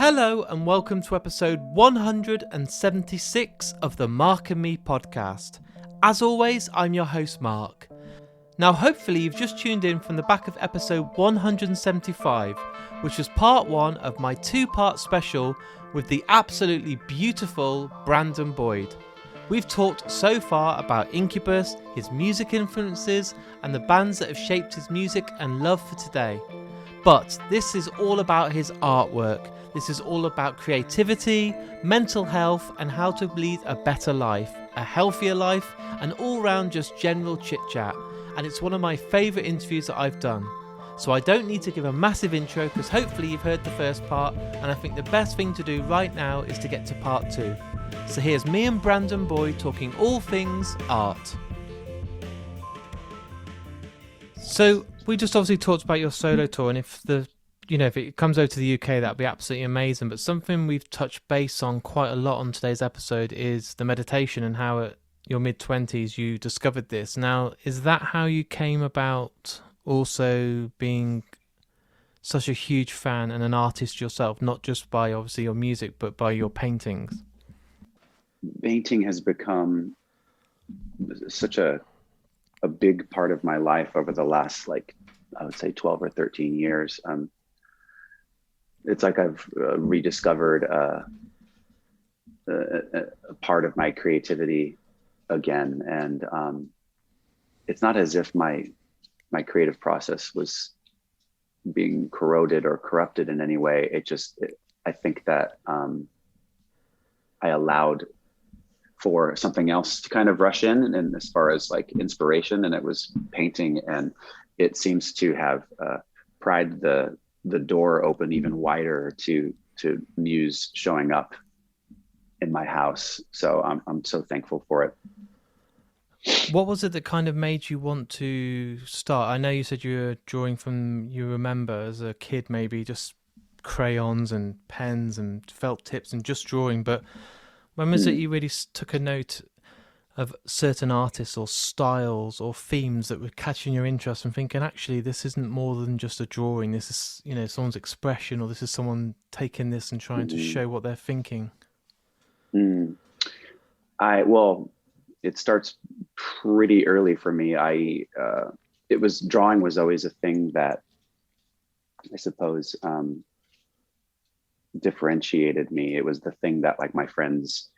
Hello and welcome to episode 176 of the Mark and Me podcast. As always, I'm your host Mark. Now hopefully you've just tuned in from the back of episode 175, which was part one of my two-part special with the absolutely beautiful Brandon Boyd. We've talked so far about Incubus, his music influences, and the bands that have shaped his music and love for today. But this is all about his artwork. This is all about creativity, mental health, and how to lead a better life, a healthier life, and all-round just general chit-chat. And it's one of my favourite interviews that I've done. So I don't need to give a massive intro because hopefully you've heard the first part, and I think the best thing to do right now is to get to part two. So here's me and Brandon Boyd talking all things art. So we just obviously talked about your solo tour, and if it comes over to the UK, that'd be absolutely amazing. But something we've touched base on quite a lot on today's episode is the meditation and how at your mid-20s you discovered this. Now, is that how you came about also being such a huge fan and an artist yourself, not just by obviously your music, but by your paintings? Painting has become such a big part of my life over the last, I would say 12 or 13 years. It's like I've rediscovered a part of my creativity again. And it's not as if my creative process was being corroded or corrupted in any way. I think that I allowed for something else to kind of rush in, and as far as like inspiration, and it was painting, and it seems to have pried the door open even wider to muse showing up in my house. So I'm so thankful for it. What was it that kind of made you want to start? I know you said you were drawing from, you remember as a kid, maybe just crayons and pens and felt tips and just drawing, but when was it you really took a note of certain artists or styles or themes that were catching your interest and thinking, actually, this isn't more than just a drawing. This is, someone's expression, or this is someone taking this and trying to show what they're thinking? It starts pretty early for me. Drawing was always a thing that I suppose differentiated me. It was the thing that like my friends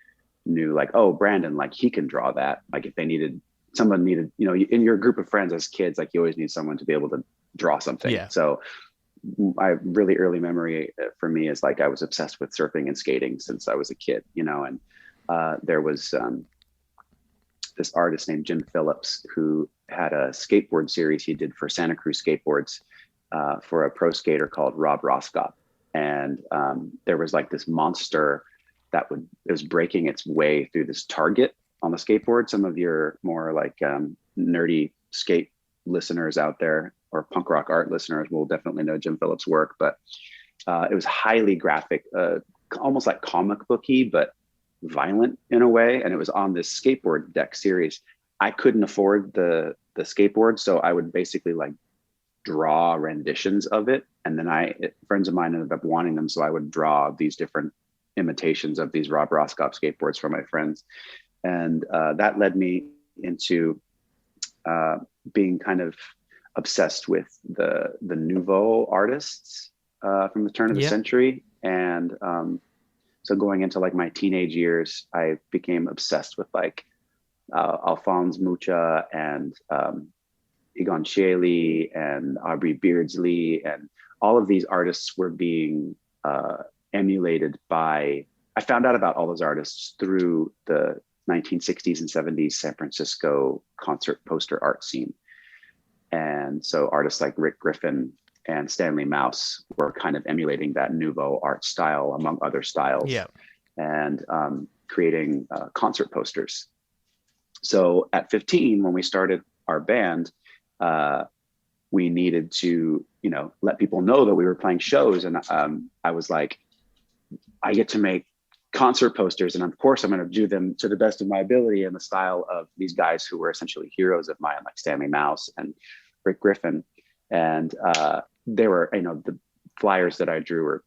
knew, like, oh, Brandon, like he can draw that. Like if someone needed, in your group of friends as kids, like you always need someone to be able to draw something. Yeah. So my really early memory for me is like I was obsessed with surfing and skating since I was a kid, and there was this artist named Jim Phillips who had a skateboard series he did for Santa Cruz Skateboards for a pro skater called Rob Roskop. And there was like this monster it was breaking its way through this target on the skateboard. Some of your more like nerdy skate listeners out there, or punk rock art listeners, will definitely know Jim Phillips' work, but it was highly graphic, almost like comic booky, but violent in a way. And it was on this skateboard deck series. I couldn't afford the skateboard, so I would basically like draw renditions of it, and then friends of mine ended up wanting them, so I would draw these different imitations of these Rob Roskop skateboards for my friends, and that led me into being kind of obsessed with the nouveau artists from the turn of the century. And so going into like my teenage years, I became obsessed with like Alphonse Mucha and Egon Schiele and Aubrey Beardsley, and all of these artists were being emulated by, I found out about all those artists through the 1960s and 70s San Francisco concert poster art scene. And so artists like Rick Griffin and Stanley Mouse were kind of emulating that nouveau art style, among other styles, and creating concert posters. So at 15, when we started our band, we needed to, let people know that we were playing shows. And I was like, I get to make concert posters, and of course I'm going to do them to the best of my ability in the style of these guys who were essentially heroes of mine, like Stanley Mouse and Rick Griffin. And they were, the flyers that I drew were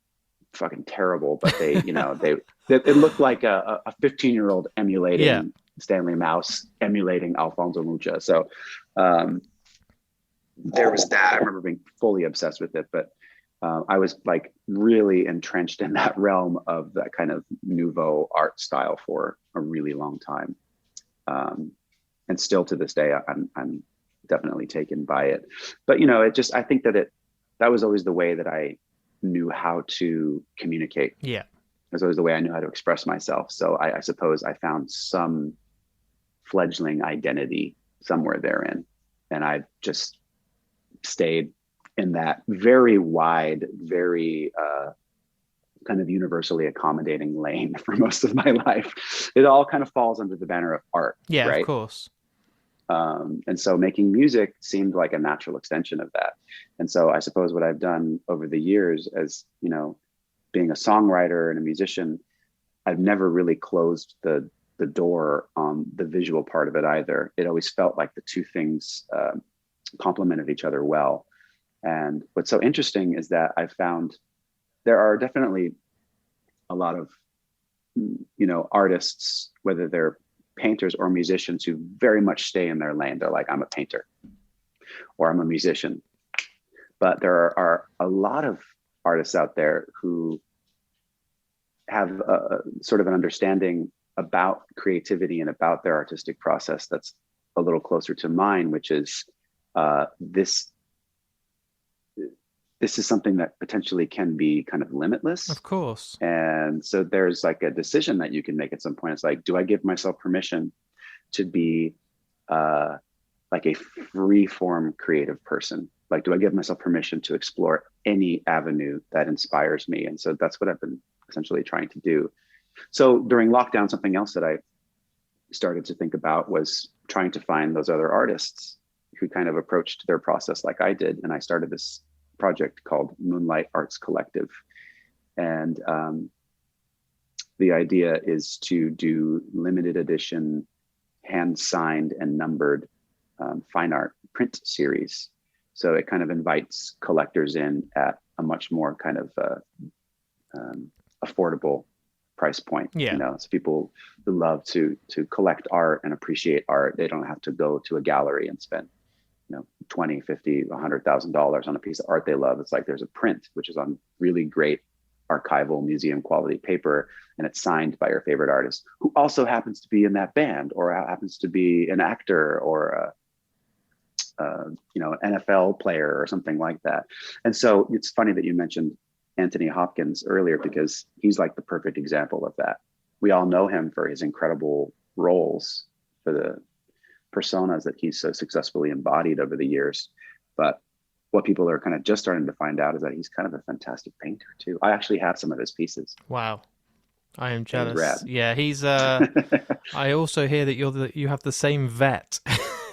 fucking terrible, but it looked like a 15-year-old emulating Stanley Mouse, emulating Alfonso Mucha. So there was that. I remember being fully obsessed with it, but I was like really entrenched in that realm of that kind of nouveau art style for a really long time. And still to this day, I'm definitely taken by it. But, I think that was always the way that I knew how to communicate. Yeah. It was always the way I knew how to express myself. So I suppose I found some fledgling identity somewhere therein. And I just stayed in that very wide, very kind of universally accommodating lane for most of my life. It all kind of falls under the banner of art. Yeah, right? Of course. And so making music seemed like a natural extension of that. And so I suppose what I've done over the years as, being a songwriter and a musician, I've never really closed the door on the visual part of it either. It always felt like the two things complemented each other well. And what's so interesting is that I've found there are definitely a lot of, artists, whether they're painters or musicians, who very much stay in their lane. They're like, I'm a painter or I'm a musician. But there are a lot of artists out there who have a sort of an understanding about creativity and about their artistic process that's a little closer to mine, which is this is something that potentially can be kind of limitless. Of course. And so there's like a decision that you can make at some point. It's like, do I give myself permission to be like a free form creative person? Like, do I give myself permission to explore any avenue that inspires me? And so that's what I've been essentially trying to do. So during lockdown, something else that I started to think about was trying to find those other artists who kind of approached their process like I did. And I started this project called Moonlight Arts Collective. And the idea is to do limited edition, hand signed and numbered fine art print series. So it kind of invites collectors in at a much more kind of affordable price point. Yeah. So people who love to collect art and appreciate art, they don't have to go to a gallery and spend $20, $50, $100,000 on a piece of art they love. It's like there's a print, which is on really great archival museum quality paper, and it's signed by your favorite artist, who also happens to be in that band, or happens to be an actor, or an NFL player, or something like that. And so it's funny that you mentioned Anthony Hopkins earlier, because he's like the perfect example of that. We all know him for his incredible roles, for the personas that he's so successfully embodied over the years. But what people are kind of just starting to find out is that he's kind of a fantastic painter too. I actually have some of his pieces. Wow. I am jealous. Yeah, he's I also hear that you have the same vet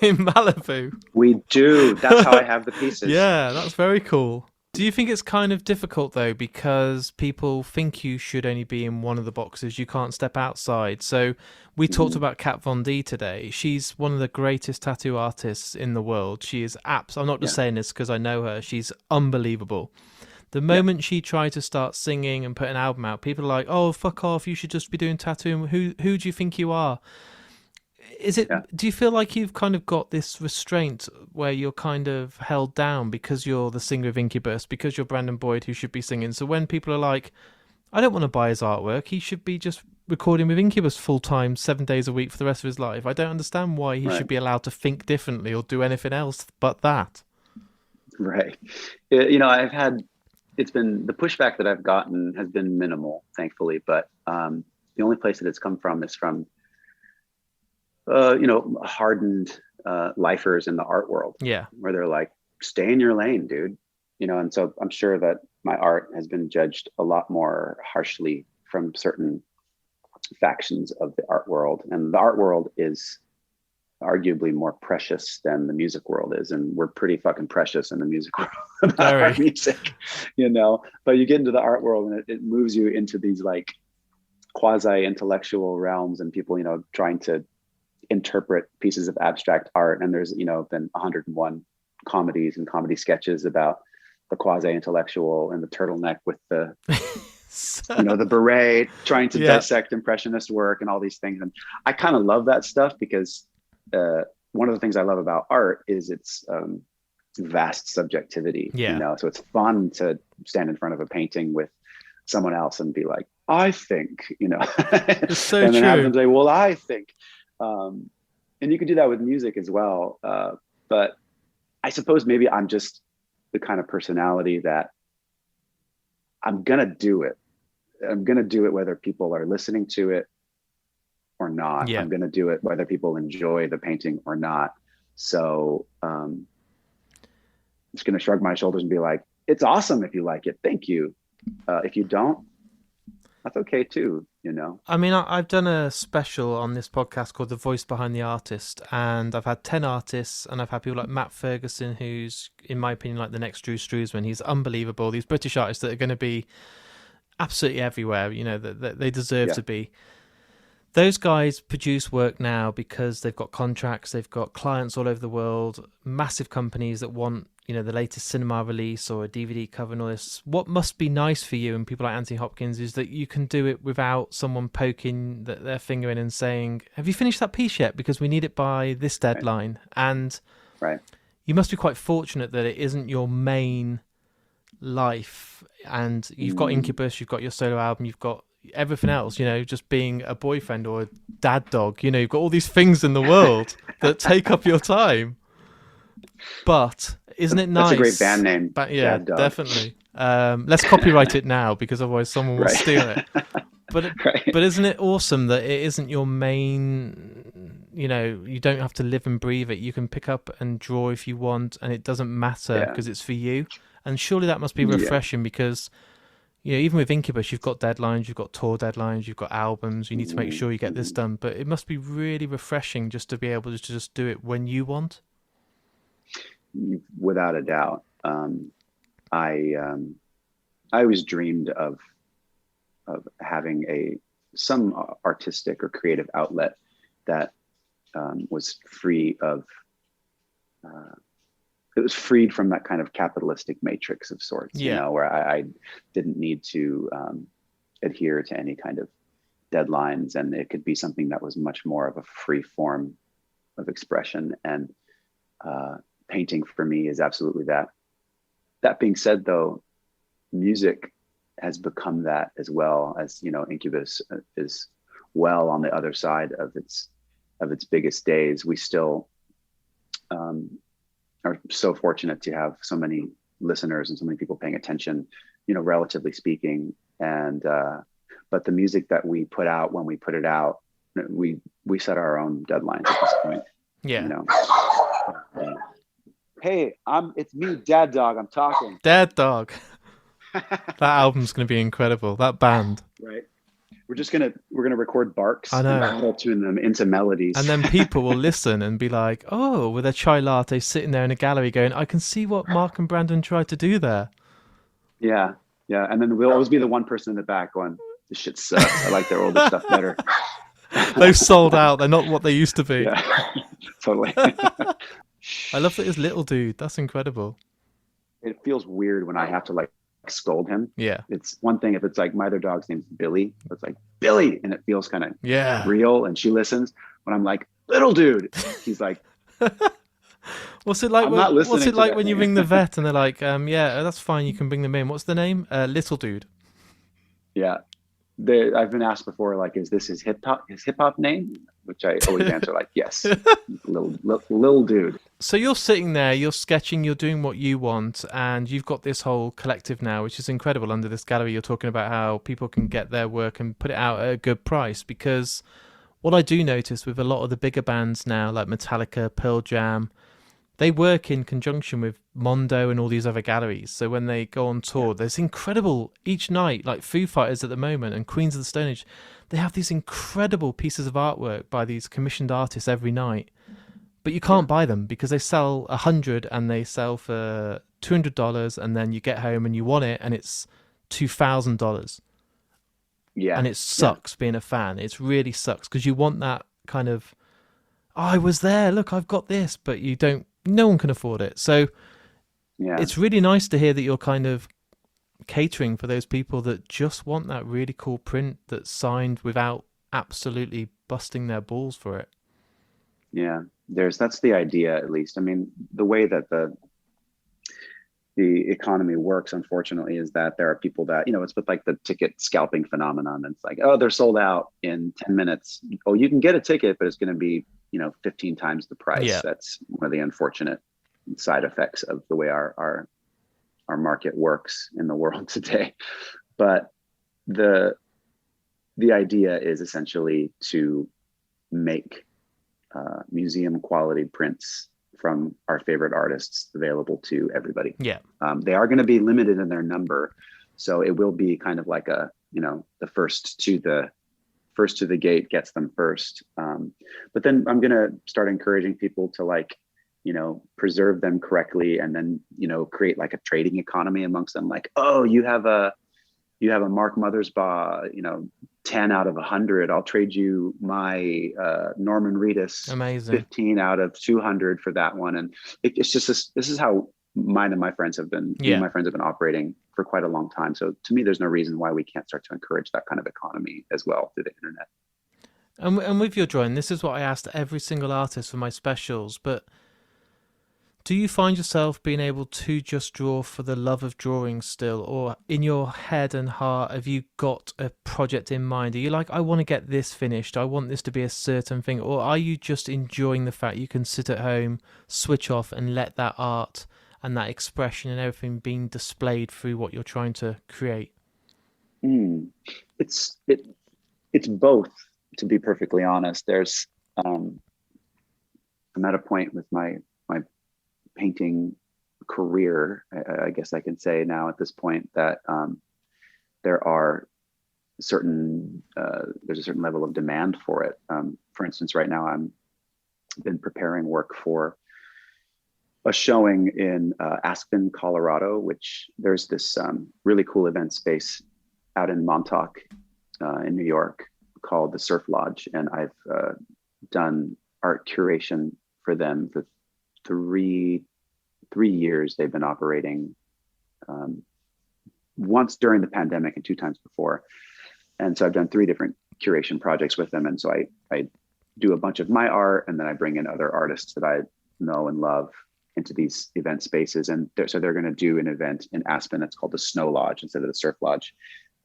in Malibu. We do. That's how I have the pieces. Yeah, that's very cool. Do you think it's kind of difficult though, because people think you should only be in one of the boxes, you can't step outside? So we talked about Kat Von D today. She's one of the greatest tattoo artists in the world. She is I'm not just saying this because I know her. She's unbelievable. The moment she tried to start singing and put an album out, people are like, oh, fuck off, you should just be doing tattooing. Who do you think you are? Do you feel like you've kind of got this restraint where you're kind of held down because you're the singer of Incubus, because you're Brandon Boyd, who should be singing? So when people are like, I don't want to buy his artwork, he should be just recording with Incubus full-time 7 days a week for the rest of his life. I don't understand why he should be allowed to think differently or do anything else but that. Right. It's been, the pushback that I've gotten has been minimal, thankfully, but the only place that it's come from is from hardened lifers in the art world. Yeah. Where they're like, stay in your lane, dude. And so I'm sure that my art has been judged a lot more harshly from certain factions of the art world. And the art world is arguably more precious than the music world is. And we're pretty fucking precious in the music world about our music, but you get into the art world and it moves you into these like quasi-intellectual realms, and people, trying to interpret pieces of abstract art. And there's, been 101 comedies and comedy sketches about the quasi-intellectual and the turtleneck with the you know, the beret, trying to Yeah. dissect impressionist work and all these things. And I kind of love that stuff because one of the things I love about art is its vast subjectivity, Yeah. you know, so it's fun to stand in front of a painting with someone else and be like, I think, you know, It's so and then have true. them say, well, I think, and you can do that with music as well. But I suppose maybe I'm just the kind of personality that I'm going to do it. I'm going to do it whether people are listening to it or not. Yeah. I'm going to do it whether people enjoy the painting or not. So I'm just going to shrug my shoulders and be like, it's awesome if you like it. Thank you. If you don't, that's okay too, you know? I mean, I've done a special on this podcast called The Voice Behind the Artist, and I've had 10 artists, and I've had people like Matt Ferguson, who's, in my opinion, like the next Drew Struzan. He's unbelievable. These British artists that are going to be absolutely everywhere, you know, that they deserve to be. Those guys produce work now because they've got contracts, they've got clients all over the world, massive companies that want, you know, the latest cinema release or a DVD cover and all this. What must be nice for you and people like Anthony Hopkins is that you can do it without someone poking their finger in and saying, have you finished that piece yet? Because we need it by this deadline. And you must be quite fortunate that it isn't your main life. And you've got Incubus, you've got your solo album, you've got everything else, you know, just being a boyfriend or a dad dog, you know, you've got all these things in the world that take up your time. But isn't it nice? That's a great band name. But yeah, definitely. Let's copyright it now because otherwise someone will steal it. But but isn't it awesome that it isn't your main, you know, you don't have to live and breathe it. You can pick up and draw if you want, and it doesn't matter because it's for you. And surely that must be refreshing because, you know, even with Incubus, you've got deadlines, you've got tour deadlines, you've got albums, you need to make sure you get this done. But it must be really refreshing just to be able to just do it when you want. Without a doubt. I always dreamed of having some artistic or creative outlet that was free of it was freed from that kind of capitalistic matrix of sorts, you know, where I didn't need to adhere to any kind of deadlines, and it could be something that was much more of a free form of expression. And painting for me is absolutely that. That being said, though, music has become that as well, as, you know, Incubus is well on the other side of its biggest days. We still are so fortunate to have so many listeners and so many people paying attention, you know, relatively speaking. And but the music that we put out, when we put it out, we set our own deadlines at this point. Yeah. You know. Hey, it's me, Dad Dog. I'm talking. Dad Dog. That album's going to be incredible. That band. Right. We're gonna record barks and auto-tune them into melodies. And then people will listen and be like, oh, with a chai latte sitting there in a gallery going, I can see what Mark and Brandon tried to do there. Yeah. Yeah. And then we'll always be the one person in the back going, this shit sucks. I like their older stuff better. They've sold out. They're not what they used to be. Yeah, totally. I love that it's Little Dude. That's incredible. It feels weird when I have to like scold him. Yeah. It's one thing if it's like my other dog's name's Billy. It's like Billy, and it feels kind of real, and she listens. When I'm like, Little Dude, he's like, What's it like when you ring the vet and they're like, yeah, that's fine, you can bring them in. What's the name? Little Dude. Yeah. I've been asked before, like, is this his hip hop name? Which I always answer like, yes, little dude. So you're sitting there, you're sketching, you're doing what you want, and you've got this whole collective now, which is incredible. Under this gallery, you're talking about how people can get their work and put it out at a good price. Because what I do notice with a lot of the bigger bands now, like Metallica, Pearl Jam, they work in conjunction with Mondo and all these other galleries. So when they go on tour, there's incredible, each night, like Foo Fighters at the moment and Queens of the Stone Age, they have these incredible pieces of artwork by these commissioned artists every night. But you can't buy them because they sell 100 and they sell for $200, and then you get home and you want it and it's $2,000. Yeah. And it sucks being a fan. It really sucks because you want that kind of, oh, I was there, look, I've got this, but no one can afford it. So it's really nice to hear that you're kind of catering for those people that just want that really cool print that's signed without absolutely busting their balls for it. Yeah, that's the idea, at least. I mean, the way that the economy works, unfortunately, is that there are people that, it's with like the ticket scalping phenomenon. It's like, oh, they're sold out in 10 minutes. Oh, you can get a ticket, but it's going to be, 15 times the price. Yeah. That's one of the unfortunate side effects of the way our market works in the world today. But the idea is essentially to make museum quality prints from our favorite artists available to everybody. Yeah. They are going to be limited in their number, so it will be kind of like the first to the gate gets them first. But then I'm going to start encouraging people to preserve them correctly, and then create like a trading economy amongst them. Like, oh, you have a Mark Mothersbaugh, 10 out of 100. I'll trade you my Norman Reedus. Amazing. 15 out of 200 for that one. And it's just this is how mine and my friends have been. Me and my friends have been operating for quite a long time. So to me, there's no reason why we can't start to encourage that kind of economy as well through the internet. And with your drawing, this is what I asked every single artist for my specials, but do you find yourself being able to just draw for the love of drawing still? Or in your head and heart, have you got a project in mind? Are you like, I want to get this finished, I want this to be a certain thing? Or are you just enjoying the fact you can sit at home, switch off, and let that art and that expression and everything being displayed through what you're trying to create? It's both, to be perfectly honest. There's I'm at a point with my painting career, I guess I can say now at this point, that there's a certain level of demand for it. For instance, right now I'm been preparing work for a showing in Aspen, Colorado, which there's this really cool event space out in Montauk in New York called the Surf Lodge. And I've done art curation for them for 3 years. They've been operating, once during the pandemic and 2 times before. And so I've done 3 different curation projects with them. And so I do a bunch of my art, and then I bring in other artists that I know and love into these event spaces. And they're going to do an event in Aspen that's called the Snow Lodge instead of the Surf Lodge.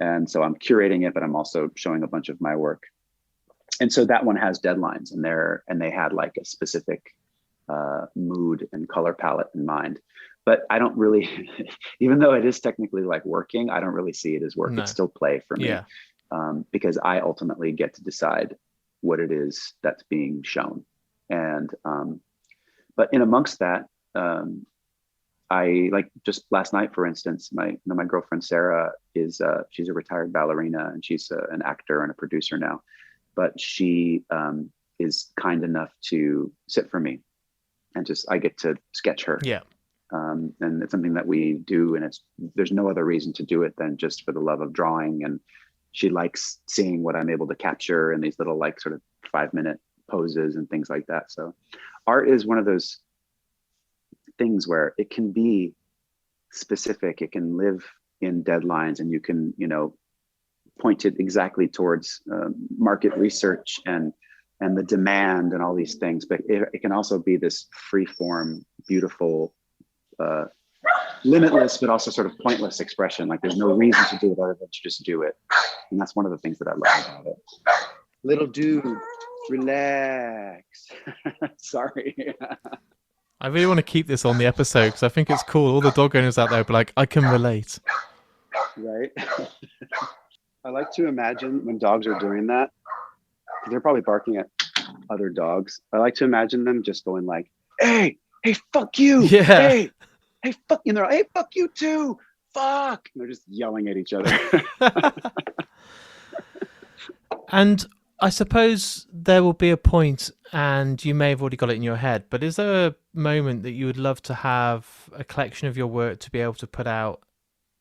And so I'm curating it, but I'm also showing a bunch of my work. And so that one has deadlines, and they had like a specific mood and color palette in mind. But I don't really, even though it is technically like working, I don't really see it as work. No. It's still play for me. Yeah. Because I ultimately get to decide what it is that's being shown. And but in amongst that, I like just last night, for instance, my girlfriend Sarah is she's a retired ballerina, and she's an actor and a producer now. But she is kind enough to sit for me, and I get to sketch her. Yeah. And it's something that we do, and there's no other reason to do it than just for the love of drawing. And she likes seeing what I'm able to capture in these little like sort of 5-minute poses and things like that. So art is one of those things where it can be specific, it can live in deadlines, and you can, point it exactly towards market research and the demand and all these things. But it can also be this free form, beautiful, limitless, but also sort of pointless expression. Like there's no reason to do it other than to just do it. And that's one of the things that I love about it. Little dude, relax. Sorry. I really want to keep this on the episode because I think it's cool. All the dog owners out there will be like, I can relate. Right. I like to imagine when dogs are doing that, they're probably barking at other dogs. I like to imagine them just going like, hey, fuck you. Yeah. Hey, fuck you. And they're like, hey, fuck you too. Fuck. And they're just yelling at each other. And I suppose there will be a point, and you may have already got it in your head, but is there a moment that you would love to have a collection of your work to be able to put out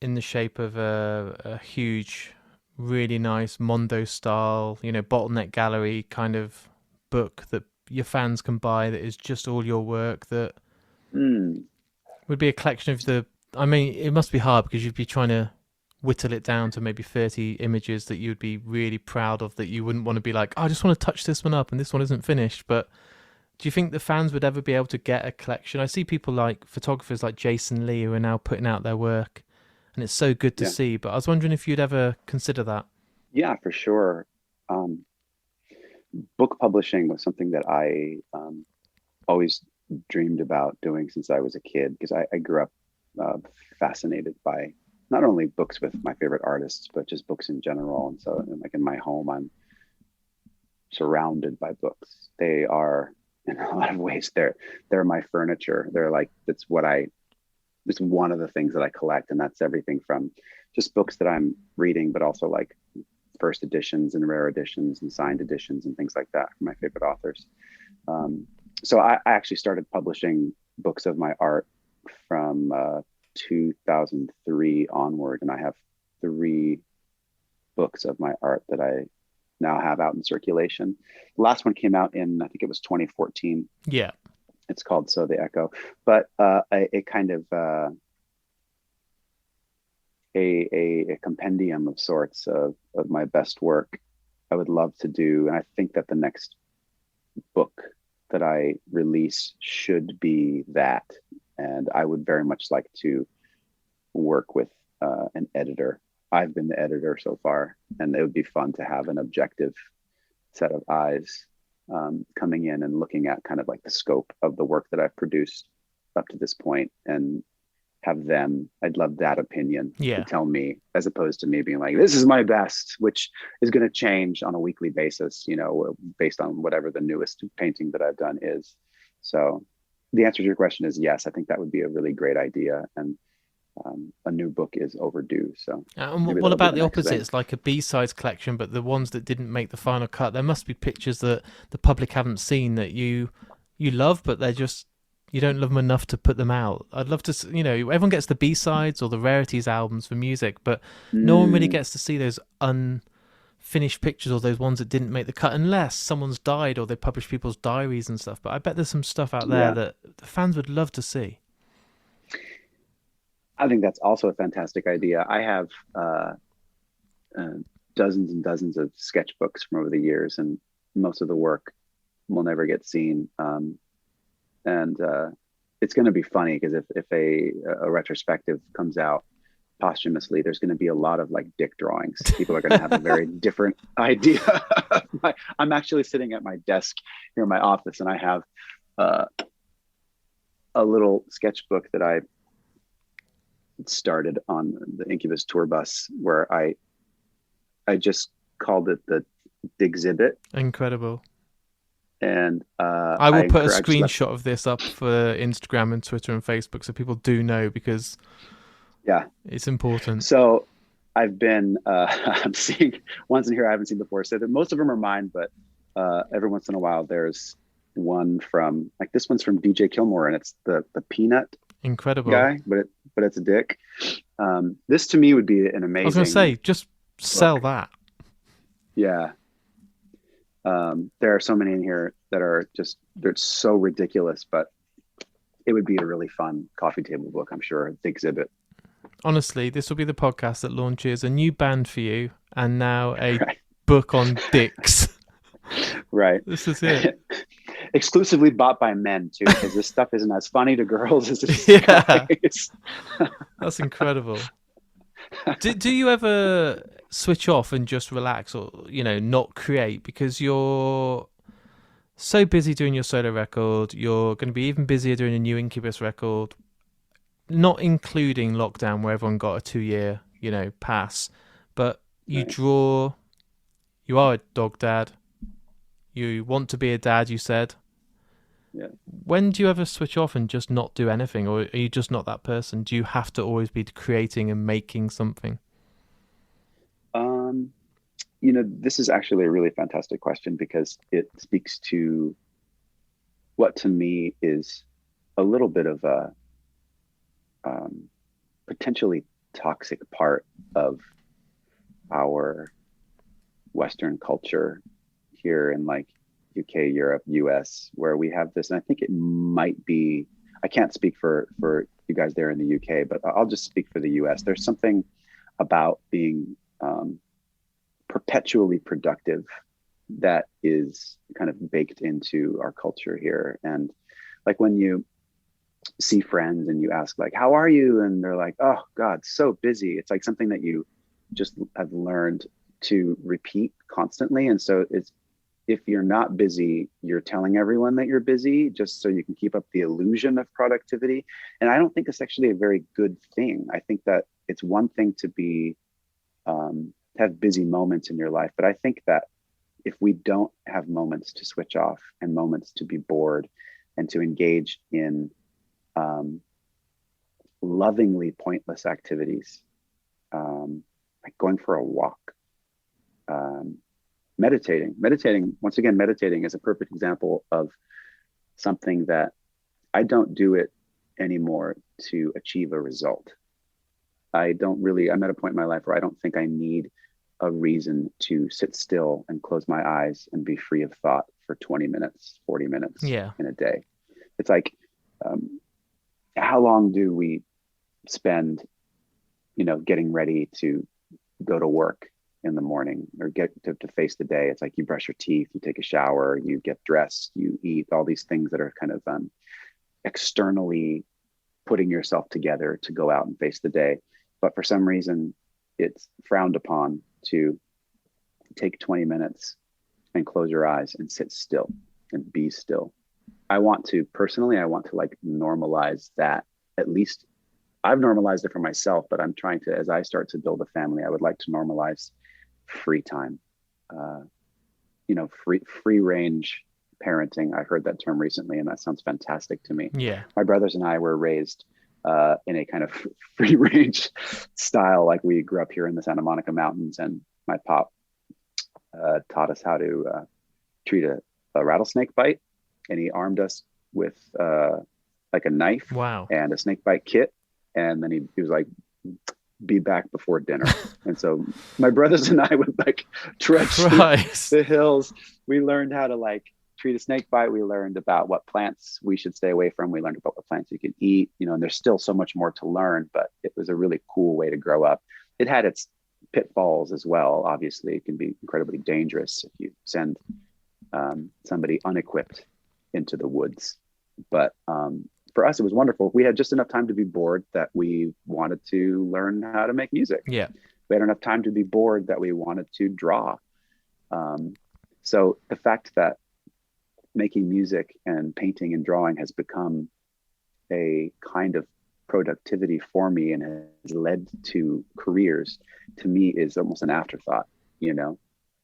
in the shape of a huge, really nice Mondo style, bottleneck gallery kind of book that your fans can buy that is just all your work, that would be a collection of it must be hard because you'd be trying to whittle it down to maybe 30 images that you'd be really proud of, that you wouldn't want to be like, oh, I just want to touch this one up and this one isn't finished. But do you think the fans would ever be able to get a collection? I see people like photographers like Jason Lee who are now putting out their work, and it's so good to see. But I was wondering if you'd ever consider that. Yeah, for sure. Book publishing was something that I always dreamed about doing since I was a kid, because I grew up fascinated by not only books with my favorite artists, but just books in general. And so, like, in my home, I'm surrounded by books. They are, in a lot of ways, they're my furniture. They're like, it's one of the things that I collect, and that's everything from just books that I'm reading, but also like first editions and rare editions and signed editions and things like that from my favorite authors. So I actually started publishing books of my art from 2003 onward, and I have 3 books of my art that I now have out in circulation. The last one came out in, I think it was 2014. Yeah. It's called So the Echo, but a kind of a compendium of sorts of my best work I would love to do. And I think that the next book that I release should be that. And I would very much like to work with an editor. I've been the editor so far, and it would be fun to have an objective set of eyes coming in and looking at kind of like the scope of the work that I've produced up to this point, and have them, I'd love that opinion to tell me, as opposed to me being like, this is my best, which is going to change on a weekly basis, you know, based on whatever the newest painting that I've done is. So the answer to your question is yes. I think that would be a really great idea. And a new book is overdue. So what about the opposite? It's like a B-sides collection, but the ones that didn't make the final cut, there must be pictures that the public haven't seen that you love, but they're just, you don't love them enough to put them out. I'd love to, you know, everyone gets the B-sides or the rarities albums for music, but no one really gets to see those unfinished pictures or those ones that didn't make the cut, unless someone's died or they publish people's diaries and stuff. But I bet there's some stuff out there that the fans would love to see. I think that's also a fantastic idea. I have dozens and dozens of sketchbooks from over the years, and most of the work will never get seen. And it's going to be funny, because if a retrospective comes out posthumously, there's going to be a lot of like dick drawings. People are going to have a very different idea. I'm actually sitting at my desk here in my office, and I have a little sketchbook that I started on the Incubus tour bus, where I just called it the Exhibit. Incredible. And I will put a screenshot of this up for Instagram and Twitter and Facebook, so people do know, because it's important. So I've been I'm seeing ones in here I haven't seen before. So that most of them are mine, but every once in a while there's one from, like, this one's from DJ Kilmore, and it's the Peanut guy, but it's a dick. This to me would be an amazing. I was gonna say, just sell that. Yeah. There are so many in here that are just, they're so ridiculous, but it would be a really fun coffee table book, I'm sure. The Exhibit. Honestly, this will be the podcast that launches a new band for you, and now a book on dicks. Right. This is it. Exclusively bought by men too, because this stuff isn't as funny to girls as it is to guys. That's incredible. Do you ever switch off and just relax, or, you know, not create, because you're so busy doing your solo record? You're going to be even busier doing a new Incubus record, not including lockdown, where everyone got a 2-year, you know, pass. But you draw. You are a dog dad. You want to be a dad, you said. Yeah. When do you ever switch off and just not do anything, or are you just not that person? Do you have to always be creating and making something? You know, this is actually a really fantastic question, because it speaks to what to me is a little bit of a potentially toxic part of our Western culture here in, like, UK, Europe, US, where we have this, and I think it might be, I can't speak for you guys there in the UK, but I'll just speak for the US. There's something about being perpetually productive that is kind of baked into our culture here. And like when you see friends and you ask like, how are you? And they're like, oh God, so busy. It's like something that you just have learned to repeat constantly. And so it's, if you're not busy, you're telling everyone that you're busy just so you can keep up the illusion of productivity. And I don't think it's actually a very good thing. I think that it's one thing to be, have busy moments in your life. But I think that if we don't have moments to switch off and moments to be bored and to engage in lovingly pointless activities, like going for a walk, meditating, once again, meditating is a perfect example of something that I don't do it anymore to achieve a result. I'm at a point in my life where I don't think I need a reason to sit still and close my eyes and be free of thought for 20 minutes, 40 minutes in a day. It's like, how long do we spend, getting ready to go to work in the morning or get to face the day? It's like you brush your teeth, you take a shower, you get dressed, you eat, all these things that are kind of externally putting yourself together to go out and face the day. But for some reason, it's frowned upon to take 20 minutes and close your eyes and sit still and be still. I want to like normalize that. At least I've normalized it for myself, but I'm trying to, as I start to build a family, I would like to normalize free time, free range parenting. I heard that term recently, and that sounds fantastic to me. Yeah. My brothers and I were raised in a kind of free range style. Like we grew up here in the Santa Monica Mountains, and my pop taught us how to treat a rattlesnake bite. And he armed us with like a knife and a snake bite kit. And then he was like, be back before dinner. And so my brothers and I would like trudge the hills. We learned how to like treat a snake bite. We learned about what plants we should stay away from. We learned about what plants you can eat, and there's still so much more to learn, but it was a really cool way to grow up. It had its pitfalls as well. Obviously, it can be incredibly dangerous if you send somebody unequipped into the woods. But for us, it was wonderful. We had just enough time to be bored that we wanted to learn how to make music. Yeah. We had enough time to be bored that we wanted to draw. So the fact that making music and painting and drawing has become a kind of productivity for me and has led to careers, to me is almost an afterthought.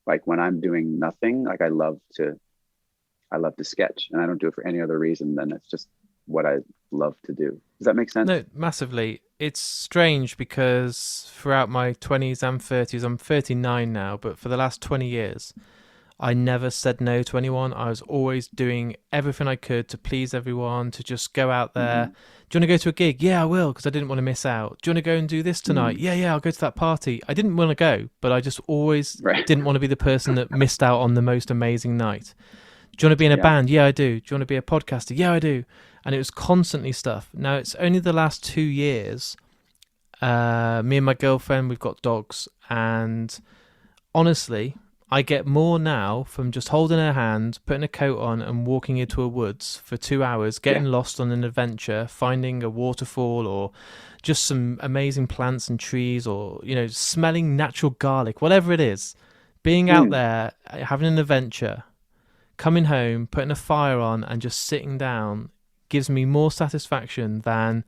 Like when I'm doing nothing, like I love to sketch, and I don't do it for any other reason than it's just what I love to do. Does that make sense? No, massively. It's strange because throughout my 20s and 30s, I'm 39 now, but for the last 20 years, I never said no to anyone. I was always doing everything I could to please everyone, to just go out there. Mm-hmm. Do you want to go to a gig? Yeah, I will, because I didn't want to miss out. Do you want to go and do this tonight? Mm-hmm. Yeah, I'll go to that party. I didn't want to go, but I just always didn't want to be the person that missed out on the most amazing night. Do you want to be in a band? Yeah, I do. Do you want to be a podcaster? Yeah, I do. And it was constantly stuff. Now, it's only the last 2 years, me and my girlfriend, we've got dogs. And honestly, I get more now from just holding her hand, putting a coat on and walking into a woods for 2 hours, getting lost on an adventure, finding a waterfall or just some amazing plants and trees or, smelling natural garlic, whatever it is. Being out there, having an adventure, coming home, putting a fire on and just sitting down gives me more satisfaction than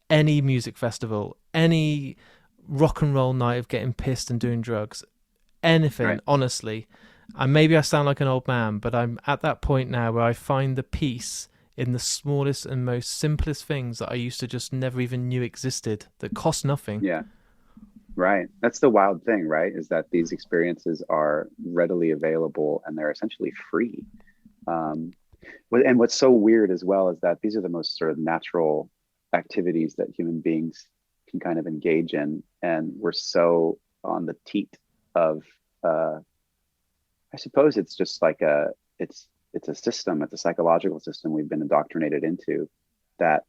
any music festival, any rock and roll night of getting pissed and doing drugs, anything, honestly. And maybe I sound like an old man, but I'm at that point now where I find the peace in the smallest and most simplest things that I used to just never even knew existed, that cost nothing. Yeah. Right. That's the wild thing, right? Is that these experiences are readily available and they're essentially free. And what's so weird as well is that these are the most sort of natural activities that human beings can kind of engage in. And we're so on the teat of, I suppose it's just like it's a system, it's a psychological system we've been indoctrinated into that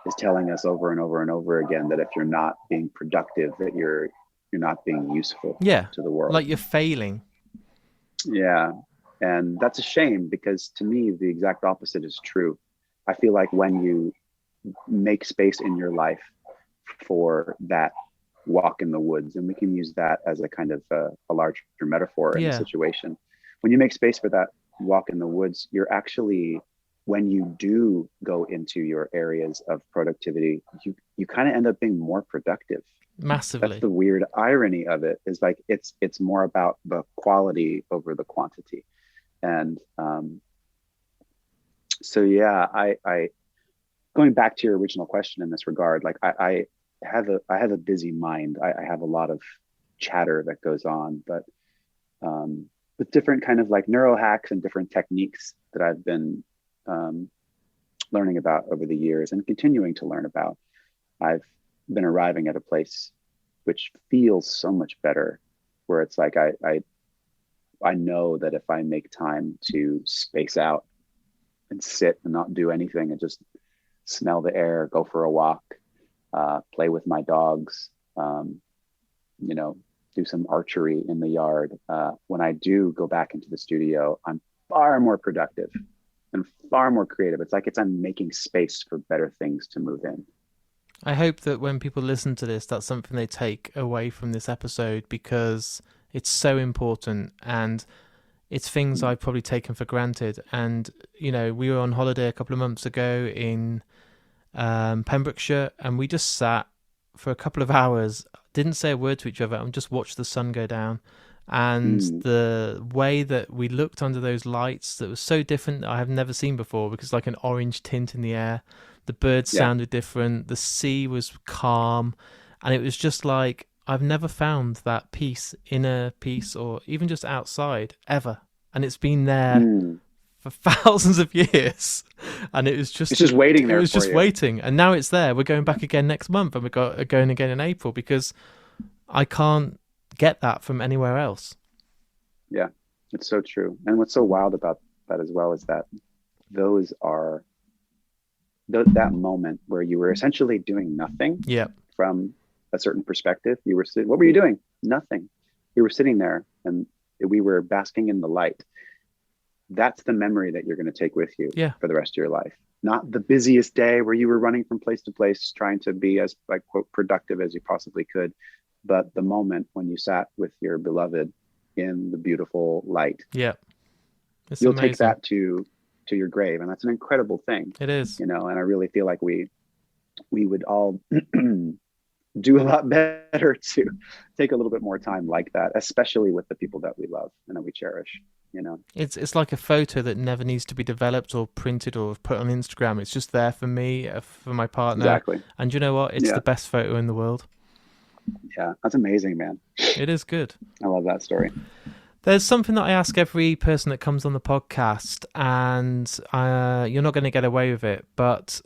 is telling us over and over and over again that if you're not being productive, that you're you're not being useful Yeah, to the world. like you're failing. Yeah. And that's a shame, because to me, the exact opposite is true. I feel like when you make space in your life for that walk in the woods, and we can use that as a kind of a larger metaphor in the Yeah, situation. When you make space for that walk in the woods, you're actually, when you do go into your areas of productivity, you kind of end up being more productive. That's massively. the weird irony of it, is like it's more about the quality over the quantity. And so yeah, I going back to your original question in this regard, like I have a busy mind. I have a lot of chatter that goes on, but with different kind of like neuro hacks and different techniques that I've been learning about over the years and continuing to learn about, I've been arriving at a place which feels so much better, where it's like I know that if I make time to space out and sit and not do anything and just smell the air, go for a walk, play with my dogs, you know, do some archery in the yard. When I do go back into the studio, I'm far more productive and far more creative. It's like I'm making space for better things to move in. I hope that when people listen to this, that's something they take away from this episode, because it's so important, and it's things I've probably taken for granted. And, you know, we were on holiday a couple of months ago in Pembrokeshire, and we just sat for a couple of hours, didn't say a word to each other, and just watched the sun go down. And the way that we looked under those lights, that was so different, that I have never seen before, because like an orange tint in the air, the birds sounded different, the sea was calm, and it was just like, I've never found that peace, inner peace, or even just outside, ever. And it's been there for thousands of years, and it was just, it's just waiting there. It was just waiting, and now it's there. We're going back again next month, and we're going again in April, because I can't get that from anywhere else. Yeah, it's so true. And what's so wild about that as well is that those are that moment where you were essentially doing nothing. Yeah. From a certain perspective, you were sitting. What were you doing? Nothing. You were sitting there, and we were basking in the light. That's the memory that you're going to take with you for the rest of your life. Not the busiest day where you were running from place to place trying to be as, like, quote, productive as you possibly could, but the moment when you sat with your beloved in the beautiful light. Yeah. You'll amazing. Take that to your grave, and that's an incredible thing. It is. You know, and I really feel like we would all do a lot better to take a little bit more time like that, especially with the people that we love and that we cherish. You know, it's like a photo that never needs to be developed or printed or put on Instagram. It's just there for me, for my partner. Exactly. And you know what? It's the best photo in the world. Yeah, that's amazing, man. It is good. I love that story. There's something that I ask every person that comes on the podcast, and you're not going to get away with it, but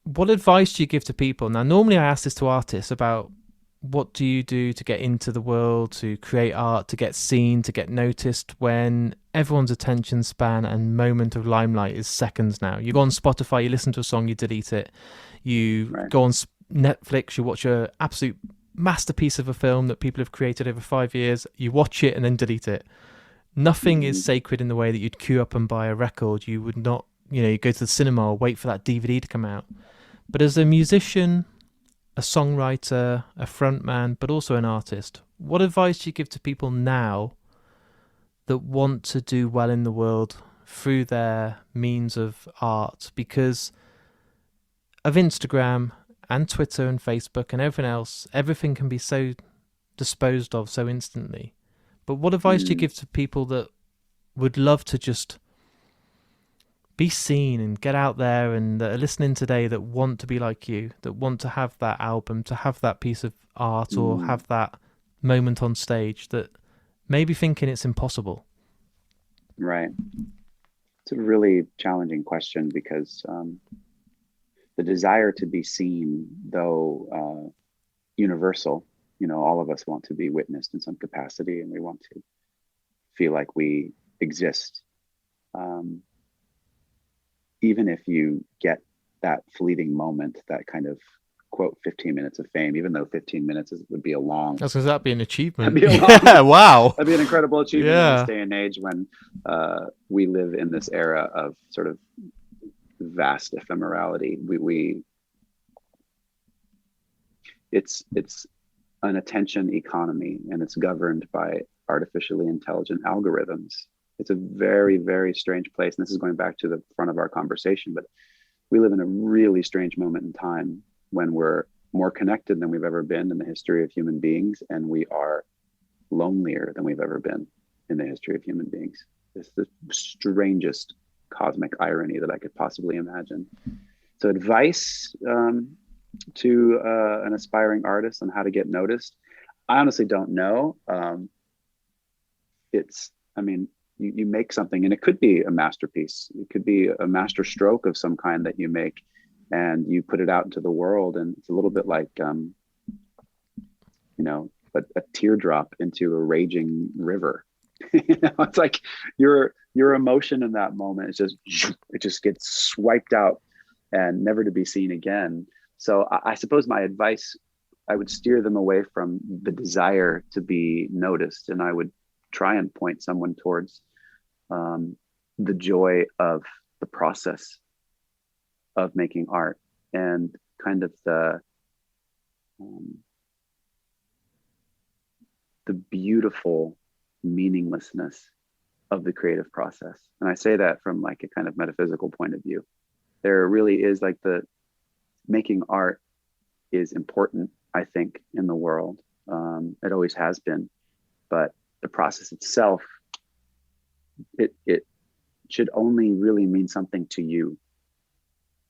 what advice do you give to people? Now, normally I ask this to artists about what do you do to get into the world, to create art, to get seen, to get noticed, when everyone's attention span and moment of limelight is seconds now. You go on Spotify, you listen to a song, you delete it. You go on Netflix, you watch an absolute masterpiece of a film that people have created over 5 years, you watch it and then delete it. Nothing is sacred in the way that you'd queue up and buy a record. You would not, you go to the cinema or wait for that DVD to come out. But as a musician, a songwriter, a frontman, but also an artist, what advice do you give to people now that want to do well in the world through their means of art? Because of Instagram and Twitter and Facebook and everything else, everything can be so disposed of so instantly. But what advice do you give to people that would love to just be seen and get out there, and that are listening today, that want to be like you, that want to have that album, to have that piece of art, or have that moment on stage, that may be thinking it's impossible? Right. It's a really challenging question, because the desire to be seen, though universal, all of us want to be witnessed in some capacity, and we want to feel like we exist. Even if you get that fleeting moment, that kind of quote 15 minutes of fame, even though 15 minutes would be a long. That's because that'd be an achievement. That'd be yeah, wow. That'd be an incredible achievement in this day and age when we live in this era of sort of vast ephemerality. It's an attention economy, and it's governed by artificially intelligent algorithms. It's a very, very strange place. And this is going back to the front of our conversation, but we live in a really strange moment in time when we're more connected than we've ever been in the history of human beings, and we are lonelier than we've ever been in the history of human beings. It's the strangest cosmic irony that I could possibly imagine. So advice to an aspiring artist on how to get noticed, I honestly don't know. You make something, and it could be a masterpiece. It could be a master stroke of some kind that you make, and you put it out into the world. And it's a little bit like, a teardrop into a raging river. It's like your emotion in that moment is it just gets swiped out and never to be seen again. So I suppose my advice, I would steer them away from the desire to be noticed, and I would try and point someone towards the joy of the process of making art, and kind of the beautiful meaninglessness of the creative process. And I say that from like a kind of metaphysical point of view. There really is like the making art is important, I think, in the world. It always has been, but the process itself, it should only really mean something to you.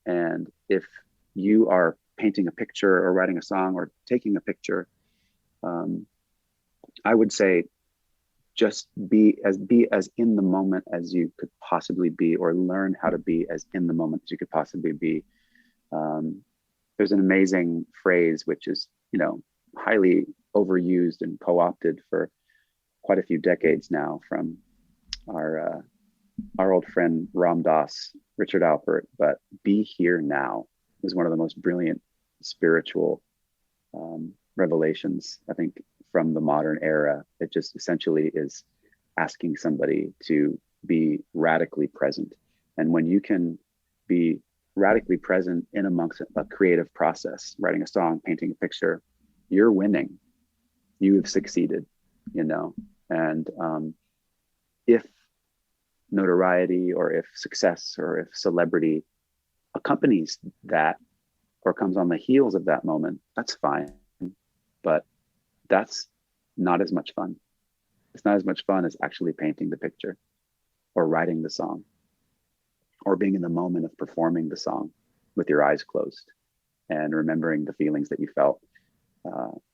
And if you are painting a picture or writing a song or taking a picture, I would say just be as in the moment as you could possibly be, or learn how to be as in the moment as you could possibly be. There's an amazing phrase which is, highly overused and co-opted for quite a few decades now from our old friend Ram Dass, Richard Alpert, but "be here now" is one of the most brilliant spiritual revelations, I think, from the modern era. It just essentially is asking somebody to be radically present. And when you can be radically present in amongst a creative process, writing a song, painting a picture, you're winning. You have succeeded, and if notoriety or if success or if celebrity accompanies that or comes on the heels of that moment, that's fine. But that's not as much fun. It's not as much fun as actually painting the picture or writing the song or being in the moment of performing the song with your eyes closed and remembering the feelings that you felt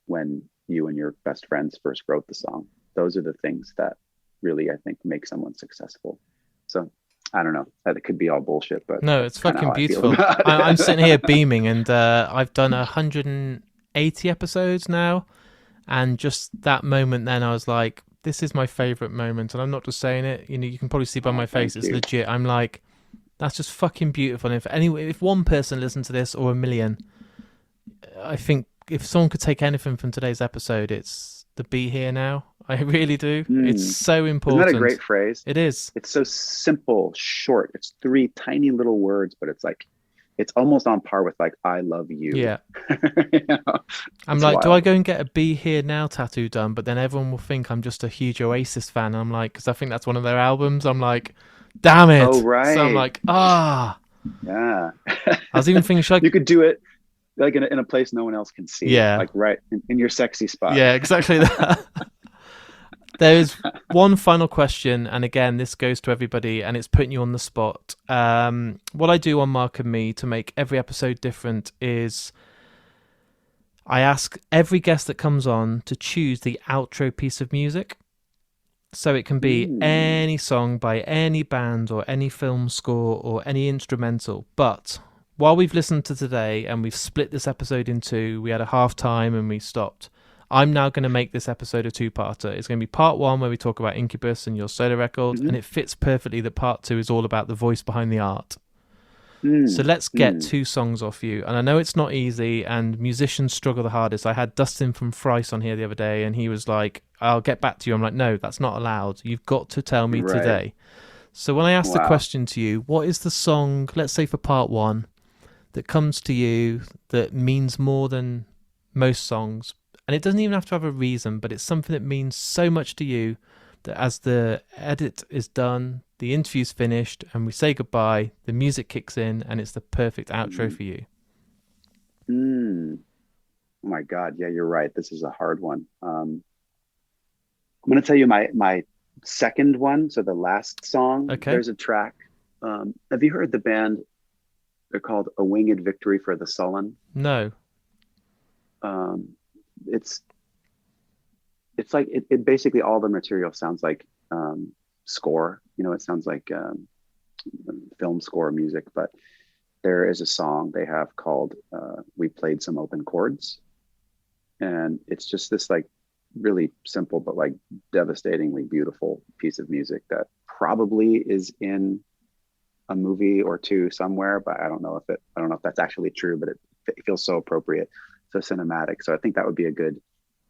when you and your best friends first wrote the song. Those are the things that really, I think, make someone successful. So I don't know. That could be all bullshit, but no, it's fucking beautiful. I'm sitting here beaming, and I've done 180 episodes now, and just that moment, then I was like, "This is my favorite moment," and I'm not just saying it. You can probably see by my face, it's legit. I'm like, that's just fucking beautiful. And if one person listened to this, or a million, I think if someone could take anything from today's episode, it's the "be here now." I really do. It's so important. Isn't that a great phrase? It is. It's so simple, short. It's 3 tiny little words, but it's like, it's almost on par with like, "I love you." Yeah. I'm like, wild. Do I go and get a "be here now" tattoo done? But then everyone will think I'm just a huge Oasis fan. I'm like, because I think that's one of their albums. I'm like, damn it. Oh, right. So I'm like, Yeah. I was even thinking, you could do it like in a place no one else can see. Yeah. Like right in your sexy spot. Yeah, exactly that. There is one final question, and again, this goes to everybody, and it's putting you on the spot. What I do on Mark and Me to make every episode different is I ask every guest that comes on to choose the outro piece of music. So it can be any song by any band or any film score or any instrumental. But while we've listened to today and we've split this episode in 2, we had a half time and we stopped. I'm now going to make this episode a 2-parter. It's going to be part 1 where we talk about Incubus and your solo record, and it fits perfectly that part 2 is all about the voice behind the art. So Mm, let's get mm, 2 songs off you. And I know it's not easy, and musicians struggle the hardest. I had Dustin from Thrice on here the other day, and he was like, I'll get back to you. I'm like, no, that's not allowed. You've got to tell me right. today. So when I ask the Wow. question to you, what is the song, let's say for part 1, that comes to you that means more than most songs? And it doesn't even have to have a reason, but it's something that means so much to you that as the edit is done, the interview's finished, and we say goodbye, the music kicks in, and it's the perfect outro Mm, for you. mm. Oh my God. Yeah, you're right. This is a hard one. I'm going to tell you my second one. So the last song, Okay? there's a track. Have you heard the band? They're called A Winged Victory for the Sullen. No. Um, it's it's like it basically all the material sounds like score. You know, it sounds like film score music. But there is a song they have called "We Played Some Open Chords," and it's just this like really simple but like devastatingly beautiful piece of music that probably is in a movie or two somewhere, but I don't know if that's actually true, but it feels so appropriate, so cinematic. So I think that would be a good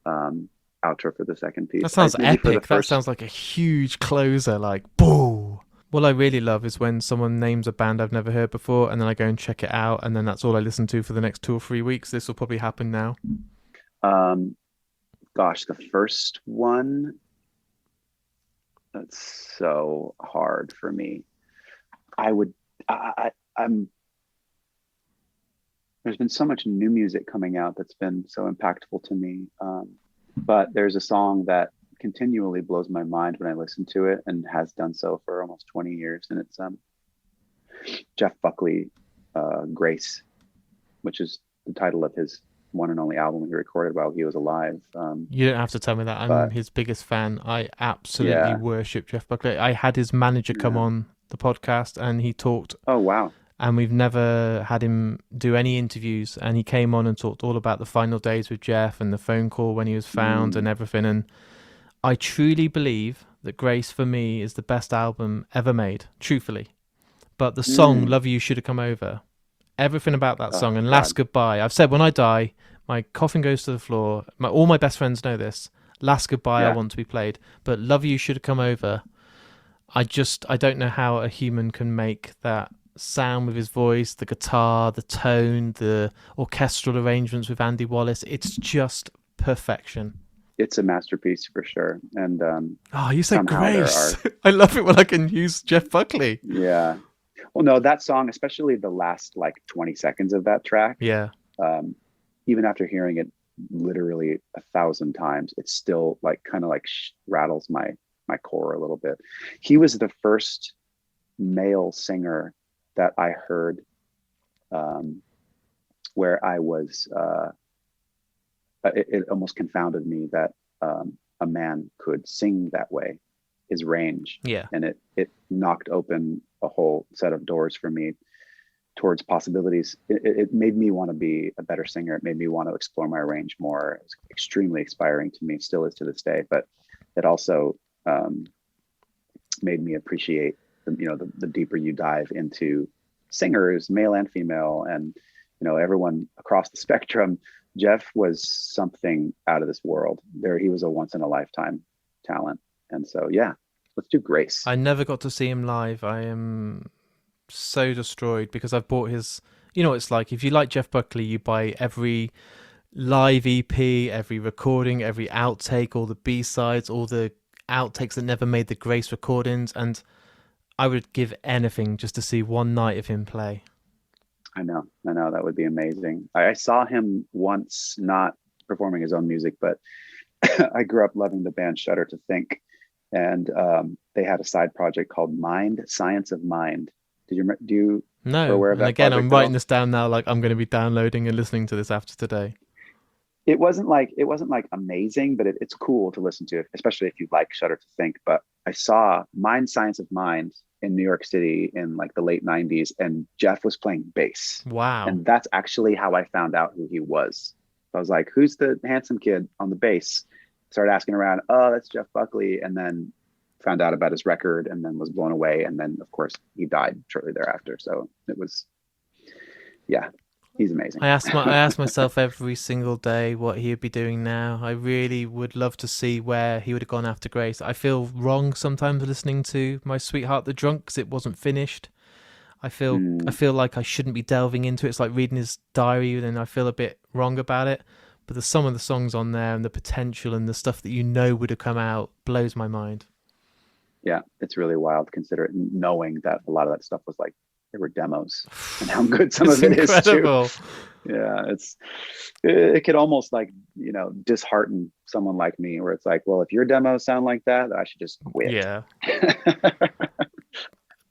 um, outro for the second That piece. sounds Maybe for the epic. That first. sounds like a huge closer, like, boo. What I really love is when someone names a band I've never heard before, and then I go and check it out, and then that's all I listen to for the next 2 or 3 weeks. This will probably happen now. Um, gosh, the first one, that's so hard for me. I would, I'm. There's been so much new music coming out that's been so impactful to me. But there's a song that continually blows my mind when I listen to it, and has done so for almost 20 years. And it's Jeff Buckley, Grace, which is the title of his one and only album he recorded while he was alive. You don't have to tell me that. I'm But his biggest fan. I absolutely yeah, worship Jeff Buckley. I had his manager come yeah. on the podcast, and he talked, Oh, wow. and we've never had him do any interviews, and he came on and talked all about the final days with Jeff and the phone call when he was found and Mm, everything. And I truly believe that Grace for me is the best album ever made, truthfully. But the song mm. Love You Should Have Come Over, everything about that Oh, song, and Last God. Goodbye. I've said when I die, my coffin goes to the floor. All my best friends know this. Last Goodbye, I Yeah. want to be played. But Love You Should Have Come Over, I don't know how a human can make that sound with his voice, the guitar, the tone, the orchestral arrangements with Andy Wallace. It's just perfection. It's a masterpiece for sure. And Oh, you said somehow there Grace. are, I love it when I can use Jeff Buckley. yeah. Well, no, that song, especially the last like 20 seconds of that track, Yeah. um, even after hearing it literally 1,000 times, it still like kind of like rattles my core a little bit. He was the first male singer that I heard, um, where I was. It almost confounded me that a man could sing that way, his range, Yeah. and it knocked open a whole set of doors for me towards possibilities. It made me want to be a better singer. It made me want to explore my range more. It was extremely inspiring to me, still is to this day. But it also made me appreciate the deeper you dive into singers, male and female, and everyone across the spectrum. Jeff was something out of this world. He was a once in a lifetime talent. And so yeah, let's do Grace. I never got to see him live. I am so destroyed because I've bought his. You know what it's like. If you like Jeff Buckley, you buy every live EP, every recording, every outtake, all the B-sides, all the outtakes that never made the Grace recordings, and I would give anything just to see one night of him play. I know that would be amazing. I saw him once, not performing his own music, but I grew up loving the band Shudder to Think, and they had a side project called Mind, Science of Mind. Do you are No, aware of and that again, I'm project at writing all? this down now. Like I'm going to be downloading and listening to this after today. It wasn't like amazing, but it's cool to listen to, especially if you like Shudder to Think. But I saw Mind, Science of Mind in New York City in like the late 90s, and Jeff was playing bass. Wow. And that's actually how I found out who he was. I was like, who's the handsome kid on the bass? Started asking around, oh, that's Jeff Buckley. And then found out about his record, and then was blown away. And then of course he died shortly thereafter. So it was Yeah, he's amazing. I ask myself every single day what he would be doing now. I really would love to see where he would have gone after Grace. I feel wrong sometimes listening to My Sweetheart the Drunk because it wasn't finished. I feel like I shouldn't be delving into it. It's like reading his diary, and I feel a bit wrong about it. But there's some of the songs on there and the potential and the stuff that would have come out blows my mind. Yeah, it's really wild considering knowing that a lot of that stuff was like, there were demos, and how good some of it incredible. Is too. Yeah, it could almost like, dishearten someone like me, where it's like, well, if your demos sound like that, I should just quit. Yeah.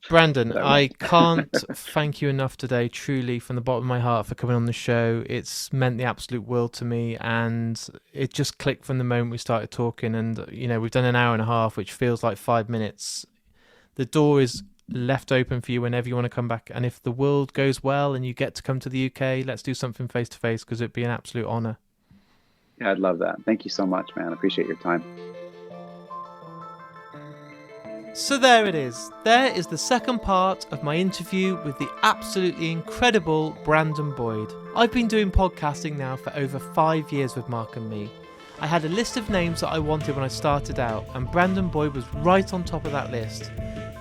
Brandon, I can't thank you enough today, truly, from the bottom of my heart, for coming on the show. It's meant the absolute world to me, and it just clicked from the moment we started talking. And, we've done an hour and a half, which feels like 5 minutes. The door is left open for you whenever you want to come back. And if the world goes well and you get to come to the UK, let's do something face to face, because it'd be an absolute honor. Yeah, I'd love that. Thank you so much, man. I appreciate your time. So there it is. There is the second part of my interview with the absolutely incredible Brandon Boyd. I've been doing podcasting now for over 5 years with Mark and Me. I had a list of names that I wanted when I started out, and Brandon Boyd was right on top of that list.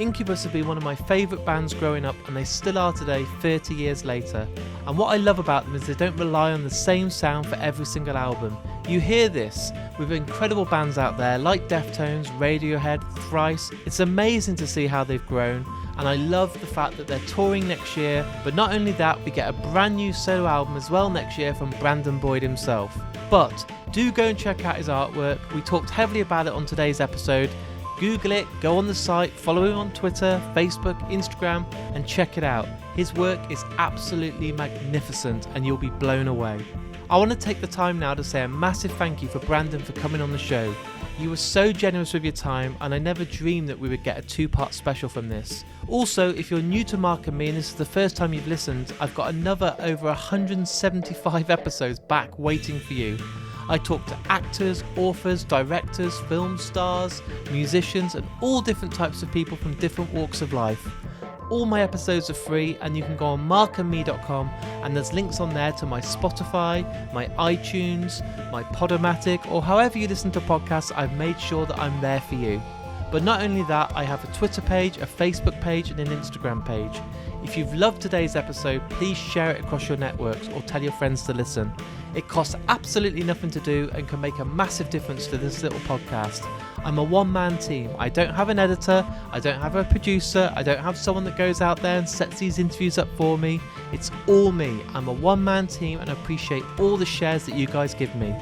Incubus have been one of my favourite bands growing up, and they still are today, 30 years later. And what I love about them is they don't rely on the same sound for every single album. You hear this with incredible bands out there like Deftones, Radiohead, Thrice. It's amazing to see how they've grown, and I love the fact that they're touring next year. But not only that, we get a brand new solo album as well next year from Brandon Boyd himself. But do go and check out his artwork. We talked heavily about it on today's episode. Google it, go on the site, follow him on Twitter, Facebook, Instagram, and check it out. His work is absolutely magnificent, and you'll be blown away. I want to take the time now to say a massive thank you for Brandon for coming on the show. You were so generous with your time, and I never dreamed that we would get a 2-part special from this. Also, if you're new to Mark and Me and this is the first time you've listened, I've got another over 175 episodes back waiting for you. I talk to actors, authors, directors, film stars, musicians, and all different types of people from different walks of life. All my episodes are free, and you can go on markandme.com, and there's links on there to my Spotify, my iTunes, my Podomatic, or however you listen to podcasts. I've made sure that I'm there for you. But not only that, I have a Twitter page, a Facebook page, and an Instagram page. If you've loved today's episode, please share it across your networks or tell your friends to listen. It costs absolutely nothing to do and can make a massive difference to this little podcast. I'm a one-man team. I don't have an editor, I don't have a producer, I don't have someone that goes out there and sets these interviews up for me. It's all me. I'm a one-man team, and I appreciate all the shares that you guys give me.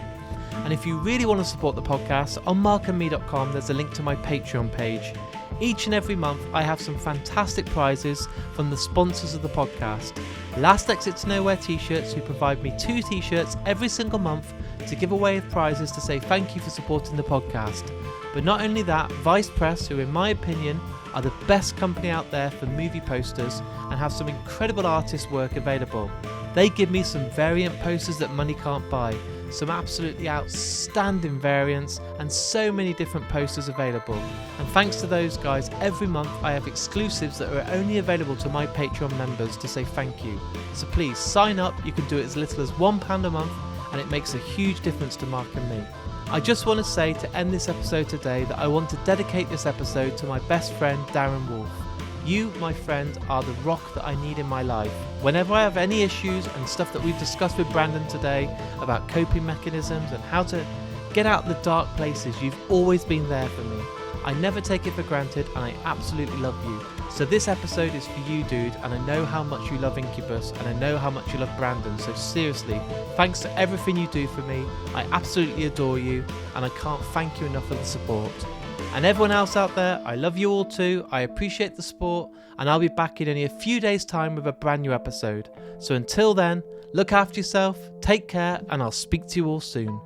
And if you really want to support the podcast, on markandme.com there's a link to my Patreon page. Each and every month I have some fantastic prizes from the sponsors of the podcast. Last Exit to Nowhere t-shirts, who provide me 2 t-shirts every single month to give away as prizes to say thank you for supporting the podcast. But not only that, Vice Press, who in my opinion are the best company out there for movie posters and have some incredible artist work available. They give me some variant posters that money can't buy, some absolutely outstanding variants, and so many different posters available. And thanks to those guys, every month I have exclusives that are only available to my Patreon members to say thank you. So please sign up. You can do it as little as £1 a month, and it makes a huge difference to Mark and Me. I just want to say, to end this episode today, that I want to dedicate this episode to my best friend Darren Wolf. You, my friend, are the rock that I need in my life. Whenever I have any issues and stuff that we've discussed with Brandon today about coping mechanisms and how to get out the dark places, you've always been there for me. I never take it for granted, and I absolutely love you. So this episode is for you, dude, and I know how much you love Incubus, and I know how much you love Brandon, so seriously, thanks for everything you do for me. I absolutely adore you, and I can't thank you enough for the support. And everyone else out there, I love you all too. I appreciate the support, and I'll be back in only a few days' time with a brand new episode. So until then, look after yourself, take care, and I'll speak to you all soon.